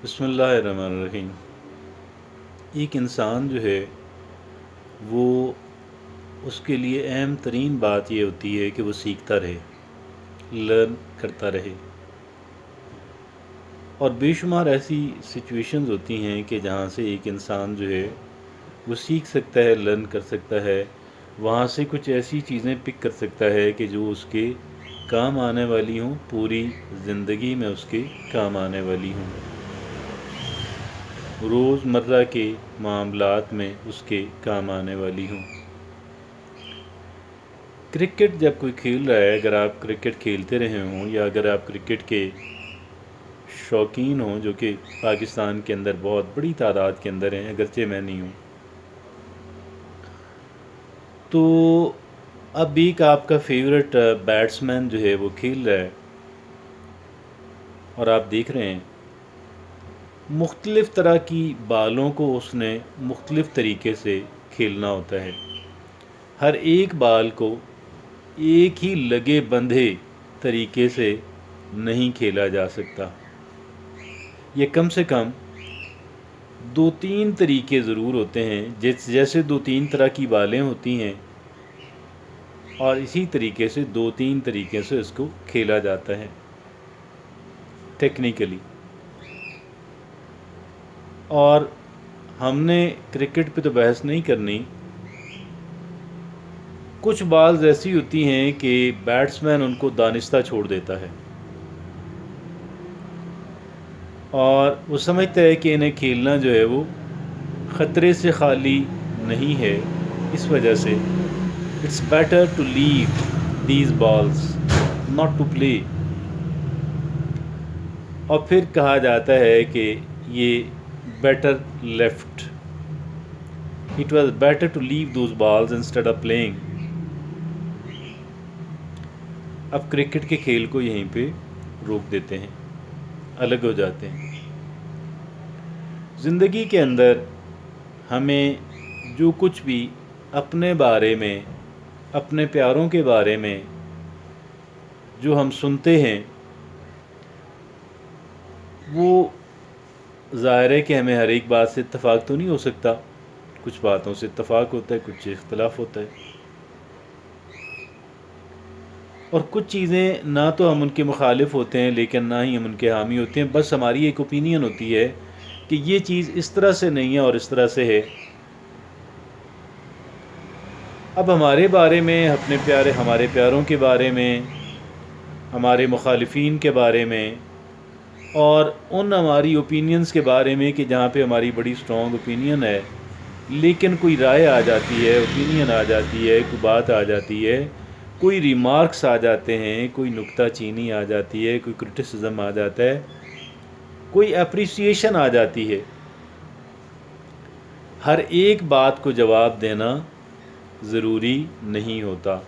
بسم اللہ الرحمن الرحیم۔ ایک انسان جو ہے وہ اس کے لیے اہم ترین بات یہ ہوتی ہے کہ وہ سیکھتا رہے، لرن کرتا رہے، اور بے شمار ایسی سچویشنز ہوتی ہیں کہ جہاں سے ایک انسان جو ہے وہ سیکھ سکتا ہے، لرن کر سکتا ہے، وہاں سے کچھ ایسی چیزیں پک کر سکتا ہے کہ جو اس کے کام آنے والی ہوں، پوری زندگی میں اس کے کام آنے والی ہوں، روز مرہ کے معاملات میں اس کے کام آنے والی ہوں۔ کرکٹ جب کوئی کھیل رہا ہے، اگر آپ کرکٹ کھیلتے رہے ہوں یا اگر آپ کرکٹ کے شوقین ہوں، جو کہ پاکستان کے اندر بہت بڑی تعداد کے اندر ہیں، اگرچہ میں نہیں ہوں، تو اب ایک آپ کا فیورٹ بیٹسمین جو ہے وہ کھیل رہا ہے اور آپ دیکھ رہے ہیں مختلف طرح کی بالوں کو اس نے مختلف طریقے سے کھیلنا ہوتا ہے۔ ہر ایک بال کو ایک ہی لگے بندھے طریقے سے نہیں کھیلا جا سکتا، یہ کم سے کم دو تین طریقے ضرور ہوتے ہیں، جیسے دو تین طرح کی بالیں ہوتی ہیں، اور اسی طریقے سے دو تین طریقے سے اس کو کھیلا جاتا ہے ٹیکنیکلی۔ اور ہم نے کرکٹ پہ تو بحث نہیں کرنی، کچھ بالز ایسی ہوتی ہیں کہ بیٹسمین ان کو دانستہ چھوڑ دیتا ہے، اور وہ سمجھتا ہے کہ انہیں کھیلنا جو ہے وہ خطرے سے خالی نہیں ہے، اس وجہ سے it's better to leave these balls not to play. اور پھر کہا جاتا ہے کہ یہ better left, it was better to leave those balls instead of playing. اب کرکٹ کے کھیل کو یہیں پہ روک دیتے ہیں، الگ ہو جاتے ہیں۔ زندگی کے اندر ہمیں جو کچھ بھی اپنے بارے میں، اپنے پیاروں کے بارے میں جو ہم سنتے ہیں، وہ ظاہر ہے کہ ہمیں ہر ایک بات سے اتفاق تو نہیں ہو سکتا، کچھ باتوں سے اتفاق ہوتا ہے، کچھ اختلاف ہوتا ہے، اور کچھ چیزیں نہ تو ہم ان کے مخالف ہوتے ہیں لیکن نہ ہی ہم ان کے حامی ہوتے ہیں، بس ہماری ایک اوپینین ہوتی ہے کہ یہ چیز اس طرح سے نہیں ہے اور اس طرح سے ہے۔ اب ہمارے بارے میں، ہمارے پیاروں کے بارے میں، ہمارے مخالفین کے بارے میں، اور ان ہماری اوپینینز کے بارے میں کہ جہاں پہ ہماری بڑی سٹرونگ اوپینین ہے، لیکن کوئی رائے آ جاتی ہے، اوپینین آ جاتی ہے، کوئی بات آ جاتی ہے، کوئی ریمارکس آ جاتے ہیں، کوئی نکتہ چینی آ جاتی ہے، کوئی کرٹیسزم آ جاتا ہے، کوئی اپریسیشن آ جاتی ہے۔ ہر ایک بات کو جواب دینا ضروری نہیں ہوتا۔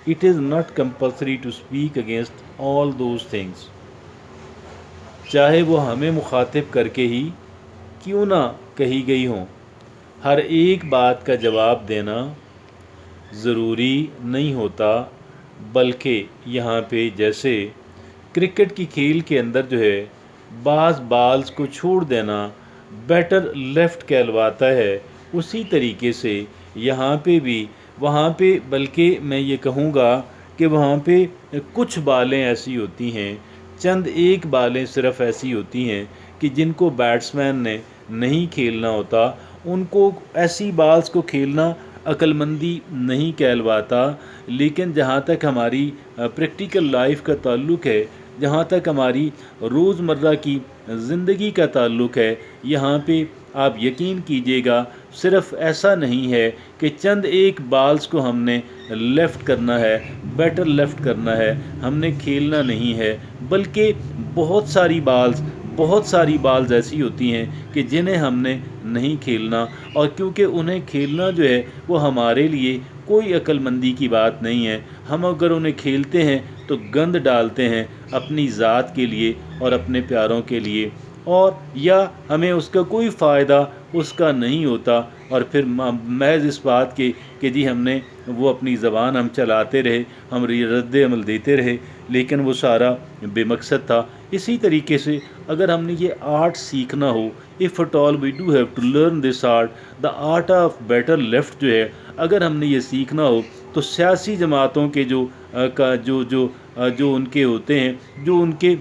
It is not compulsory to speak against all those things, چاہے وہ ہمیں مخاطب کر کے ہی کیوں نہ کہی گئی ہوں، ہر ایک بات کا جواب دینا ضروری نہیں ہوتا، بلکہ یہاں پہ جیسے کرکٹ کی کھیل کے اندر جو ہے بعض بالز کو چھوڑ دینا بیٹر لیفٹ کہلواتا ہے، اسی طریقے سے یہاں پہ بھی، وہاں پہ بلکہ میں یہ کہوں گا کہ وہاں پہ کچھ بالیں ایسی ہوتی ہیں، چند ایک بالیں صرف ایسی ہوتی ہیں کہ جن کو بیٹسمین نے نہیں کھیلنا ہوتا، ان کو ایسی بالز کو کھیلنا عقل مندی نہیں کہلواتا۔ لیکن جہاں تک ہماری پریکٹیکل لائف کا تعلق ہے، جہاں تک ہماری روز مرہ کی زندگی کا تعلق ہے، یہاں پہ آپ یقین کیجئے گا صرف ایسا نہیں ہے کہ چند ایک بالز کو ہم نے لیفٹ کرنا ہے، بیٹر لیفٹ کرنا ہے، ہم نے کھیلنا نہیں ہے، بلکہ بہت ساری بالز ایسی ہوتی ہیں کہ جنہیں ہم نے نہیں کھیلنا، اور کیونکہ انہیں کھیلنا جو ہے وہ ہمارے لیے کوئی عقل مندی کی بات نہیں ہے۔ ہم اگر انہیں کھیلتے ہیں تو گند ڈالتے ہیں اپنی ذات کے لیے اور اپنے پیاروں کے لیے، اور یا ہمیں اس کا کوئی فائدہ اس کا نہیں ہوتا، اور پھر محض اس بات کے کہ جی ہم نے وہ اپنی زبان ہم چلاتے رہے، ہم رد عمل دیتے رہے، لیکن وہ سارا بے مقصد تھا۔ اسی طریقے سے اگر ہم نے یہ آرٹ سیکھنا ہو، if at all we do have to learn this art, the art of better left جو ہے، اگر ہم نے یہ سیکھنا ہو تو سیاسی جماعتوں کے جو ان کے ہوتے ہیں، جو ان کے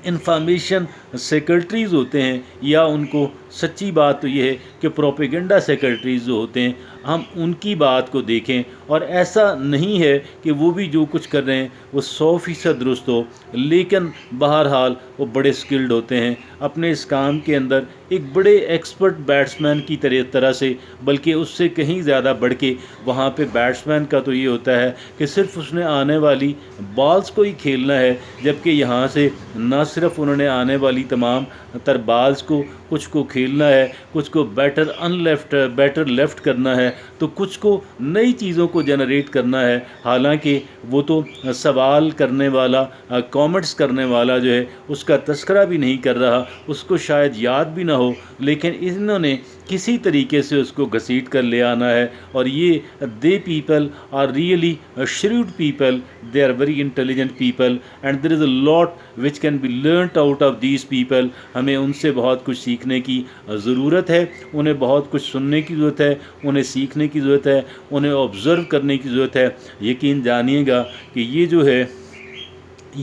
انفارمیشن سیکرٹریز ہوتے ہیں، یا ان کو سچی بات تو یہ ہے کہ پروپیگنڈا سیکرٹریز جو ہوتے ہیں، ہم ان کی بات کو دیکھیں، اور ایسا نہیں ہے کہ وہ بھی جو کچھ کر رہے ہیں وہ 100% درست ہو، لیکن بہرحال وہ بڑے سکلڈ ہوتے ہیں اپنے اس کام کے اندر، ایک بڑے ایکسپرٹ بیٹسمین کی طرح سے، بلکہ اس سے کہیں زیادہ بڑھ کے وہاں پہ بیٹسمین کا تو یہ ہوتا ہے کہ صرف اس نے آنے والی بالز کو ہی کھیلنا ہے، جبکہ یہاں سے نہ صرف انہوں نے آنے والی تمام تر بالز کو، کچھ کو کھیلنا ہے، کچھ کو بیٹر لیفٹ کرنا ہے، تو کچھ کو نئی چیزوں کو جنریٹ کرنا ہے۔ حالانکہ وہ تو سوال کرنے والا، کامنٹس کرنے والا جو ہے اس کا تذکرہ بھی نہیں کر رہا، اس کو شاید یاد بھی نہ ہو، لیکن انہوں نے کسی طریقے سے اس کو گھسیٹ کر لے آنا ہے۔ اور یہ they people are really shrewd people, they are very intelligent people, and there is a lot which can be learnt out of these people۔ ہمیں ان سے بہت کچھ سیکھنے کی ضرورت ہے، انہیں بہت کچھ سننے کی ضرورت ہے، انہیں سیکھنے کی ضرورت ہے، انہیں آبزرو کرنے کی ضرورت ہے۔ یقین جانیے گا کہ یہ جو ہے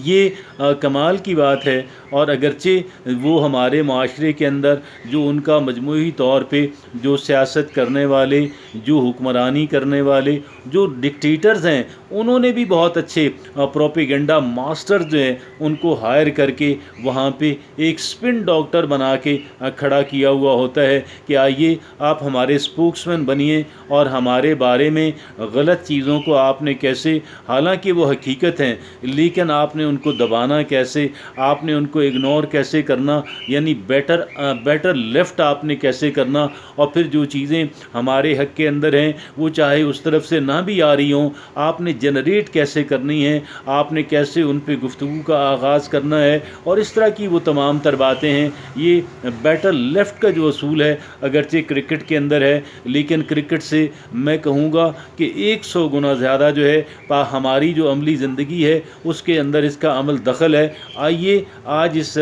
یہ کمال کی بات ہے، اور اگرچہ وہ ہمارے معاشرے کے اندر جو ان کا مجموعی طور پہ جو سیاست کرنے والے، جو حکمرانی کرنے والے، جو ڈکٹیٹرز ہیں، انہوں نے بھی بہت اچھے پروپیگنڈا ماسٹر جو ہیں ان کو ہائر کر کے وہاں پہ ایک اسپن ڈاکٹر بنا کے کھڑا کیا ہوا ہوتا ہے کہ آئیے آپ ہمارے اسپوکس مین بنیے، اور ہمارے بارے میں غلط چیزوں کو آپ نے کیسے، حالانکہ وہ حقیقت ہیں، لیکن آپ نے ان کو دبانا کیسے، آپ نے ان کو اگنور کیسے کرنا، یعنی بیٹر لیفٹ آپ نے کیسے کرنا، اور پھر جو چیزیں ہمارے حق کے اندر ہیں وہ چاہے اس طرف سے نہ بھی آ رہی ہوں، آپ نے جنریٹ کیسے کرنی ہے، آپ نے کیسے ان پہ گفتگو کا آغاز کرنا ہے، اور اس طرح کی وہ تمام تر باتیں ہیں۔ یہ بیٹر لیفٹ کا جو اصول ہے اگرچہ کرکٹ کے اندر ہے، لیکن کرکٹ سے میں کہوں گا کہ 100 گنا زیادہ جو ہے ہماری جو عملی زندگی ہے اس کے اندر اس کا عمل دخل ہے۔ آئیے آج اس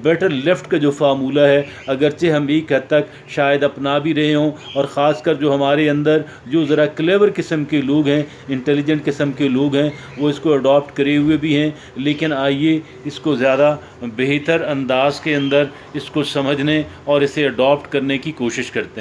بیٹر لیفٹ کا جو فارمولہ ہے، اگرچہ ہم ایک حد تک شاید اپنا بھی رہے ہوں، اور خاص کر جو ہمارے اندر جو ذرا کلیور قسم کے لوگ ہیں، انٹیلیجنٹ قسم کے لوگ ہیں، وہ اس کو اڈاپٹ کرے ہوئے بھی ہیں، لیکن آئیے اس کو زیادہ بہتر انداز کے اندر اس کو سمجھنے اور اسے اڈاپٹ کرنے کی کوشش کرتے ہیں۔